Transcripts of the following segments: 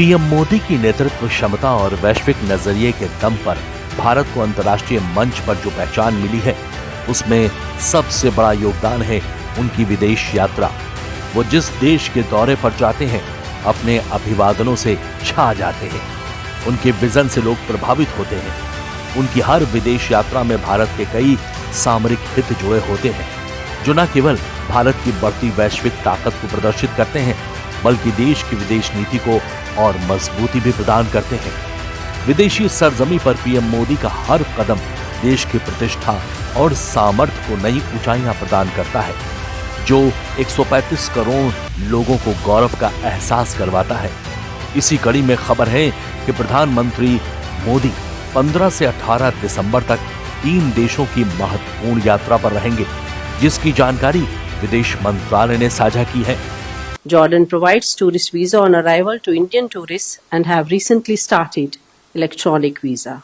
PM Modi की नेतृत्व क्षमता और वैश्विक नजरिए के दम पर भारत को अंतर्राष्ट्रीय मंच पर जो पहचान मिली है, उसमें सबसे बड़ा योगदान है उनकी विदेश यात्रा। वो जिस देश के दौरे पर जाते हैं, अपने अभिवादनों से छा जाते हैं। उनके विजन से लोग प्रभावित होते हैं। उनकी हर विदेश यात्रा में भारत के कई सामरिक हित जुड़े होते हैं, जो न केवल भारत की बढ़ती वैश्विक ताकत को प्रदर्शित करते हैं, बल्कि देश की विदेश नीति को और मजबूती भी प्रदान करते हैं। विदेशी सरजमी पर पीएम मोदी का हर कदम देश की प्रतिष्ठा और सामर्थ्य को नई ऊंचाइयां प्रदान करता है, जो 135 करोड़ लोगों को गौरव का एहसास करवाता है। इसी कड़ी में खबर है कि प्रधानमंत्री मोदी 15 से 18 दिसंबर तक 3 देशों की महत्वपूर्ण यात्रा पर रहेंगे, जिसकी जानकारी विदेश मंत्रालय ने साझा की है। Jordan provides tourist visa on arrival to Indian tourists and have recently started electronic visa.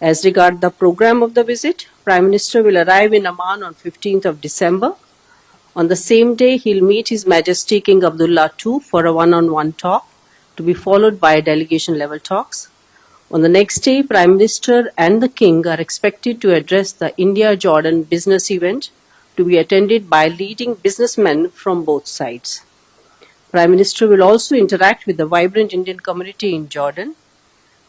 As regard the program of the visit, Prime Minister will arrive in Amman on 15th of December. On the same day, he'll meet His Majesty King Abdullah II for a one-on-one talk, to be followed by delegation-level talks. On the next day, Prime Minister and the King are expected to address the India-Jordan business event, to be attended by leading businessmen from both sides. Prime Minister will also interact with the vibrant Indian community in Jordan,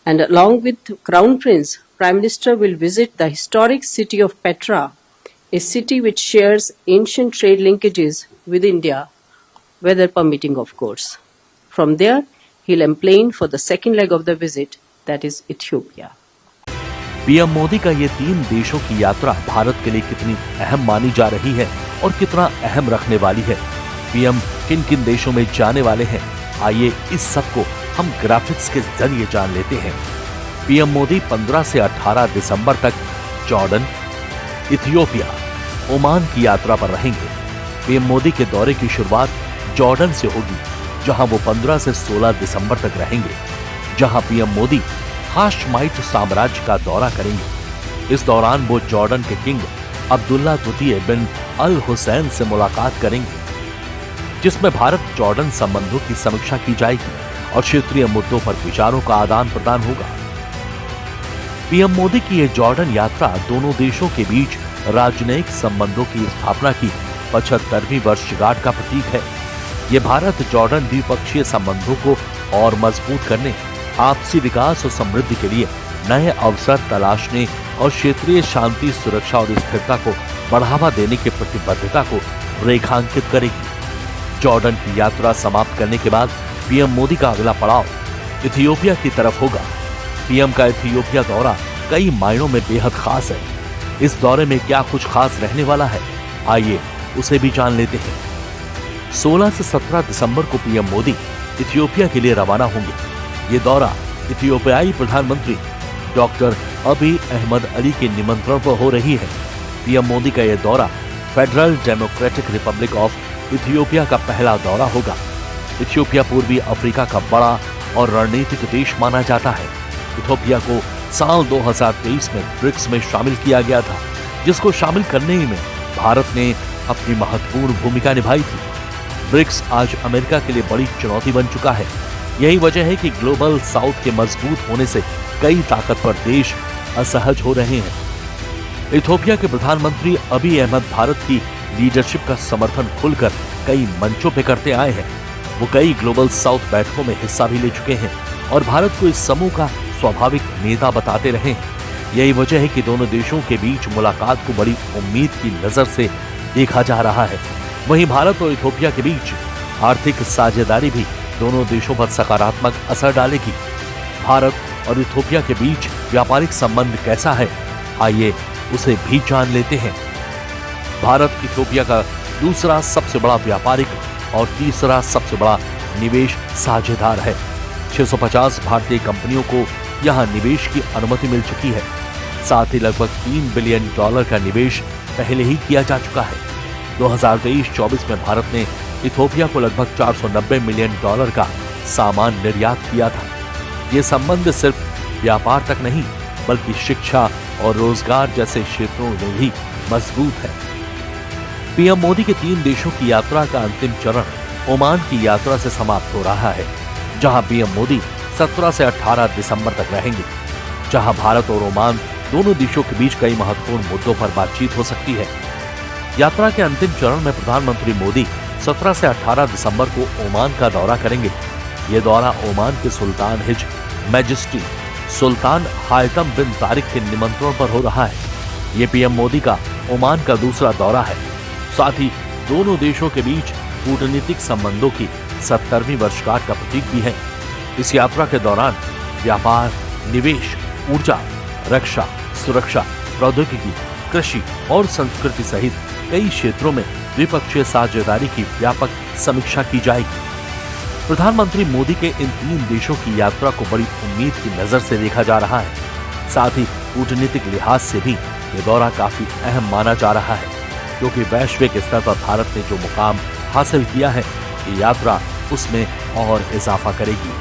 and along with Crown Prince, Prime Minister will visit the historic city of Petra, a city which shares ancient trade linkages with India, weather permitting of course. From there, he'll emplain for the second leg of the visit, that is Ethiopia. PM Modi का ये 3 देशों की यात्रा भारत के लिए कितनी अहम मानी जा रही है और कितना अहम रखने वाली है। पीएम किन किन देशों में जाने वाले हैं, आइए इस सब को हम ग्राफिक्स के जरिए जान लेते हैं। पीएम मोदी 15 से 18 दिसंबर तक जॉर्डन, इथियोपिया, ओमान की यात्रा पर रहेंगे। पीएम मोदी के दौरे की शुरुआत जॉर्डन से होगी, जहां वो 15 से 16 दिसंबर तक रहेंगे, जहां पीएम मोदी हाशमाइट साम्राज्य का दौरा करेंगे। इस दौरान वो जॉर्डन के किंग अब्दुल्ला द्वितीय बिन अल हुसैन से मुलाकात करेंगे, जिसमें भारत जॉर्डन संबंधों की समीक्षा की जाएगी और क्षेत्रीय मुद्दों पर विचारों का आदान प्रदान होगा। पीएम मोदी की यह जॉर्डन यात्रा दोनों देशों के बीच राजनयिक संबंधों की स्थापना की 75वीं वर्षगांठ का प्रतीक है। ये भारत जॉर्डन द्विपक्षीय संबंधों को और मजबूत करने, आपसी विकास और समृद्धि के लिए नए अवसर तलाशने और क्षेत्रीय शांति, सुरक्षा और स्थिरता को बढ़ावा देने की प्रतिबद्धता को रेखांकित करेगी। जॉर्डन की यात्रा समाप्त करने के बाद पीएम मोदी का अगला पड़ाव इथियोपिया की तरफ होगा। पीएम का इथियोपिया दौरा कई मायनों में बेहद खास है। इस दौरे में क्या कुछ खास रहने वाला है, आइए उसे भी जान लेते हैं। 16 से 17 दिसंबर को पीएम मोदी इथियोपिया के लिए रवाना होंगे। ये दौरा इथियोपियाई प्रधानमंत्री डॉक्टर अबी अहमद अली के निमंत्रण पर हो रही है। पीएम मोदी का यह दौरा federal democratic Republic of Ethiopia का पहला दौरा होगा। इथियोपिया पूर्वी अफ्रीका का बड़ा और रणनीतिक देश माना जाता है। इथियोपिया को साल 2023 में ब्रिक्स में शामिल किया गया था, जिसको शामिल करने में भारत ने अपनी महत्वपूर्ण भूमिका निभाई थी। ब्रिक्स आज अमेरिका के लिए बड़ी चुनौती बन चुका है। यही वजह है कि ग्लोबल साउथ के मजबूत होने से कई ताकतवर देश असहज हो रहे हैं। इथियोपिया के प्रधानमंत्री अबी अहमद भारत की लीडरशिप का समर्थन खुलकर कई मंचों पे करते आए हैं। वो कई ग्लोबल साउथ बैठकों में हिस्सा भी ले चुके हैं और भारत को इस समूह का स्वाभाविक नेता बताते रहे हैं। यही वजह है कि दोनों देशों के बीच मुलाकात को बड़ी उम्मीद की नजर से देखा जा रहा है। वहीं भारत और इथियोपिया के बीच आर्थिक साझेदारी भी दोनों देशों पर सकारात्मक असर डालेगी। भारत और इथियोपिया के बीच व्यापारिक संबंध कैसा है, आइए उसे भी जान लेते हैं। भारत इथियोपिया का दूसरा सबसे बड़ा व्यापारिक और तीसरा सबसे बड़ा निवेश साझेदार है। 650 भारतीय कंपनियों को यहां निवेश की अनुमति मिल चुकी है। साथ ही लगभग $3 बिलियन का निवेश पहले ही किया जा चुका है। 2023-24 में भारत ने इथियोपिया को लगभग $490 मिलियन का सामान निर्यात किया था। ये संबंध सिर्फ व्यापार तक नहीं, बल्कि शिक्षा और रोजगार जैसे क्षेत्रों में भी मजबूत है। पीएम मोदी के 3 देशों की यात्रा का अंतिम चरण ओमान की यात्रा से समाप्त हो रहा है। जहां पीएम मोदी 17 से 18 दिसंबर तक रहेंगे, जहां भारत और ओमान दोनों देशों के बीच कई महत्वपूर्ण मुद्दों पर बातचीत हो सकती है। यात्रा के अंतिम चरण में प्रधानमंत्री मोदी 17 से 18 दिसंबर को ओमान का दौरा करेंगे। ये दौरा ओमान के सुल्तान हिज मैजेस्टी सुल्तान हायतम बिन तारिक के निमंत्रण पर हो रहा है। ये पीएम मोदी का ओमान का दूसरा दौरा है। साथ ही दोनों देशों के बीच कूटनीतिक संबंधों की 70वीं वर्षगांठ का प्रतीक भी है। इस यात्रा के दौरान व्यापार, निवेश, ऊर्जा, रक्षा, सुरक्षा, प्रौद्योगिकी, कृषि और संस्कृति सहित कई क्षेत्रों में द्विपक्षीय साझेदारी की व्यापक समीक्षा की जाएगी। प्रधानमंत्री मोदी के इन 3 देशों की यात्रा को बड़ी उम्मीद की नजर से देखा जा रहा है। साथ ही कूटनीतिक लिहाज से भी ये दौरा काफी अहम माना जा रहा है, क्योंकि वैश्विक स्तर पर भारत ने जो मुकाम हासिल किया है, ये यात्रा उसमें और इजाफा करेगी।